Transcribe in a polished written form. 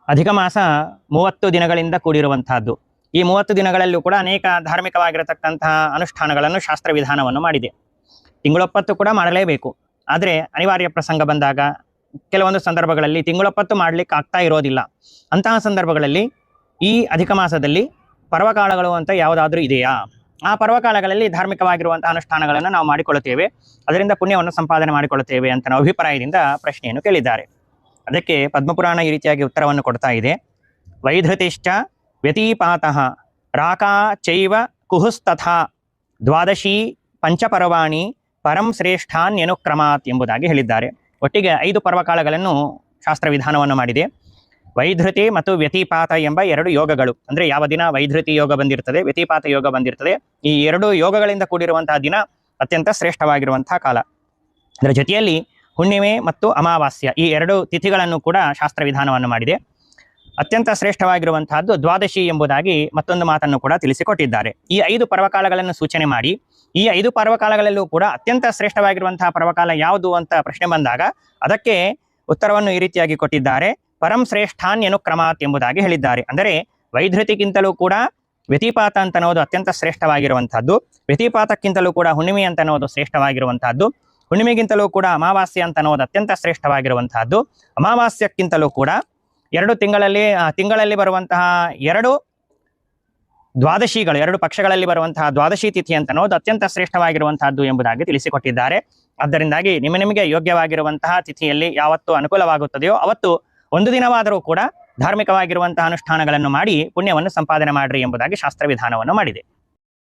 ಅಧಿಕ ಮಾಸ 30 ದಿನಗಳಿಂದ ಕೂಡಿರುವಂತಹದ್ದು. ಈ 30 ದಿನಗಳಲ್ಲೂ ಕೂಡ ಅನೇಕ ಧಾರ್ಮಿಕವಾಗಿರತಕ್ಕಂತಹ ಅನುಷ್ಠಾನಗಳನ್ನು ಶಾಸ್ತ್ರ ವಿಧಾನವನ್ನು ಮಾಡಿದೆ. ತಿಂಗಳೊಪ್ಪತ್ತು ಕೂಡ ಮಾಡಲೇಬೇಕು. ಆದರೆ ಅನಿವಾರ್ಯ ಪ್ರಸಂಗ ಬಂದಾಗ ಕೆಲವೊಂದು ಸಂದರ್ಭಗಳಲ್ಲಿ ತಿಂಗಳೊಪ್ಪತ್ತು ಮಾಡಲಿಕ್ಕೆ ಆಗ್ತಾ ಇರೋದಿಲ್ಲ. ಅಂತಹ ಸಂದರ್ಭಗಳಲ್ಲಿ ಈ ಅಧಿಕ ಮಾಸದಲ್ಲಿ ಪರ್ವಕಾಲಗಳು ಅಂತ ಯಾವುದಾದ್ರೂ ಇದೆಯಾ? ಆ ಪರ್ವಕಾಲಗಳಲ್ಲಿ ಧಾರ್ಮಿಕವಾಗಿರುವಂತಹ ಅನುಷ್ಠಾನಗಳನ್ನು ನಾವು ಮಾಡಿಕೊಳ್ಳುತ್ತೇವೆ, ಅದರಿಂದ ಪುಣ್ಯವನ್ನು ಸಂಪಾದನೆ ಮಾಡಿಕೊಳ್ಳುತ್ತೇವೆ ಅಂತ ನಾವು ಅಭಿಪ್ರಾಯದಿಂದ ಪ್ರಶ್ನೆಯನ್ನು ಕೇಳಿದ್ದಾರೆ. ಅದಕ್ಕೆ ಪದ್ಮಪುರಾಣ ಈ ರೀತಿಯಾಗಿ ಉತ್ತರವನ್ನು ಕೊಡ್ತಾ ಇದೆ. ವೈಧೃತಿಶ್ಚ ವ್ಯತಿಪಾತಃ ರಾಕಾ ಚೈವ ಕುಹುಸ್ತಥಾ ದ್ವಾದಶಿ ಪಂಚಪರ್ವಾಣಿ ಪರಂ ಶ್ರೇಷ್ಠಾನ್ಯನುಕ್ರಮಾತ್ ಎಂಬುದಾಗಿ ಹೇಳಿದ್ದಾರೆ. ಒಟ್ಟಿಗೆ 5 ಪರ್ವಕಾಲಗಳನ್ನು ಶಾಸ್ತ್ರ ವಿಧಾನವನ್ನು ಮಾಡಿದೆ. ವೈಧೃತಿ ಮತ್ತು ವ್ಯತಿಪಾತ ಎಂಬ 2 ಯೋಗಗಳು, ಅಂದರೆ ಯಾವ ದಿನ ವೈಧೃತಿ ಯೋಗ ಬಂದಿರ್ತದೆ, ವ್ಯತಿಪಾತ ಯೋಗ ಬಂದಿರ್ತದೆ, ಈ 2 ಯೋಗಗಳಿಂದ ಕೂಡಿರುವಂತಹ ದಿನ ಅತ್ಯಂತ ಶ್ರೇಷ್ಠವಾಗಿರುವಂತಹ ಕಾಲ. ಅದರ ಜೊತೆಯಲ್ಲಿ ಹುಣ್ಣಿಮೆ ಮತ್ತು ಅಮಾವಾಸ್ಯ ಈ 2 ತಿಥಿಗಳನ್ನು ಕೂಡ ಶಾಸ್ತ್ರ ವಿಧಾನವನ್ನು ಮಾಡಿದೆ. ಅತ್ಯಂತ ಶ್ರೇಷ್ಠವಾಗಿರುವಂತಹದ್ದು ದ್ವಾದಶಿ ಎಂಬುದಾಗಿ ಮತ್ತೊಂದು ಮಾತನ್ನು ಕೂಡ ತಿಳಿಸಿಕೊಟ್ಟಿದ್ದಾರೆ. ಈ 5 ಪರ್ವಕಾಲಗಳನ್ನು ಸೂಚನೆ ಮಾಡಿ ಈ 5 ಪರ್ವಕಾಲಗಳಲ್ಲೂ ಕೂಡ ಅತ್ಯಂತ ಶ್ರೇಷ್ಠವಾಗಿರುವಂತಹ ಪರ್ವಕಾಲ ಯಾವುದು ಅಂತ ಪ್ರಶ್ನೆ ಬಂದಾಗ ಅದಕ್ಕೆ ಉತ್ತರವನ್ನು ಈ ರೀತಿಯಾಗಿ ಕೊಟ್ಟಿದ್ದಾರೆ. ಪರಂ ಶ್ರೇಷ್ಠಾನ್ಯನುಕ್ರಮಾತ್ ಎಂಬುದಾಗಿ ಹೇಳಿದ್ದಾರೆ. ಅಂದರೆ ವೈಧೃತಿಗಿಂತಲೂ ಕೂಡ ವ್ಯತಿಪಾತ ಅಂತ ಅನ್ನೋದು ಅತ್ಯಂತ ಶ್ರೇಷ್ಠವಾಗಿರುವಂತಹದ್ದು, ವ್ಯತಿಪಾತಕ್ಕಿಂತಲೂ ಕೂಡ ಹುಣ್ಣಿಮೆ ಅಂತ ಅನ್ನೋದು ಶ್ರೇಷ್ಠವಾಗಿರುವಂತಹದ್ದು, ಹುಣ್ಣಿಮೆಗಿಂತಲೂ ಕೂಡ ಅಮಾವಾಸ್ಯ ಅಂತ ಅನ್ನೋದು ಅತ್ಯಂತ ಶ್ರೇಷ್ಠವಾಗಿರುವಂತಹದ್ದು, ಅಮಾವಾಸ್ಯಕ್ಕಿಂತಲೂ ಕೂಡ 2 ತಿಂಗಳಲ್ಲಿ ಬರುವಂತಹ 2 ದ್ವಾದಶಿಗಳು, 2 ಪಕ್ಷಗಳಲ್ಲಿ ಬರುವಂತಹ ದ್ವಾದಶಿ ತಿಥಿ ಅಂತ ಅನ್ನೋದು ಅತ್ಯಂತ ಶ್ರೇಷ್ಠವಾಗಿರುವಂತಹದ್ದು ಎಂಬುದಾಗಿ ತಿಳಿಸಿಕೊಟ್ಟಿದ್ದಾರೆ. ಆದ್ದರಿಂದಾಗಿ ನಿಮಗೆ ಯೋಗ್ಯವಾಗಿರುವಂತಹ ತಿಥಿಯಲ್ಲಿ ಯಾವತ್ತು ಅನುಕೂಲವಾಗುತ್ತದೆಯೋ ಅವತ್ತು ಒಂದು ದಿನವಾದರೂ ಕೂಡ ಧಾರ್ಮಿಕವಾಗಿರುವಂತಹ ಅನುಷ್ಠಾನಗಳನ್ನು ಮಾಡಿ ಪುಣ್ಯವನ್ನು ಸಂಪಾದನೆ ಮಾಡ್ರಿ ಎಂಬುದಾಗಿ ಶಾಸ್ತ್ರ ವಿಧಾನವನ್ನು ಮಾಡಿದೆ.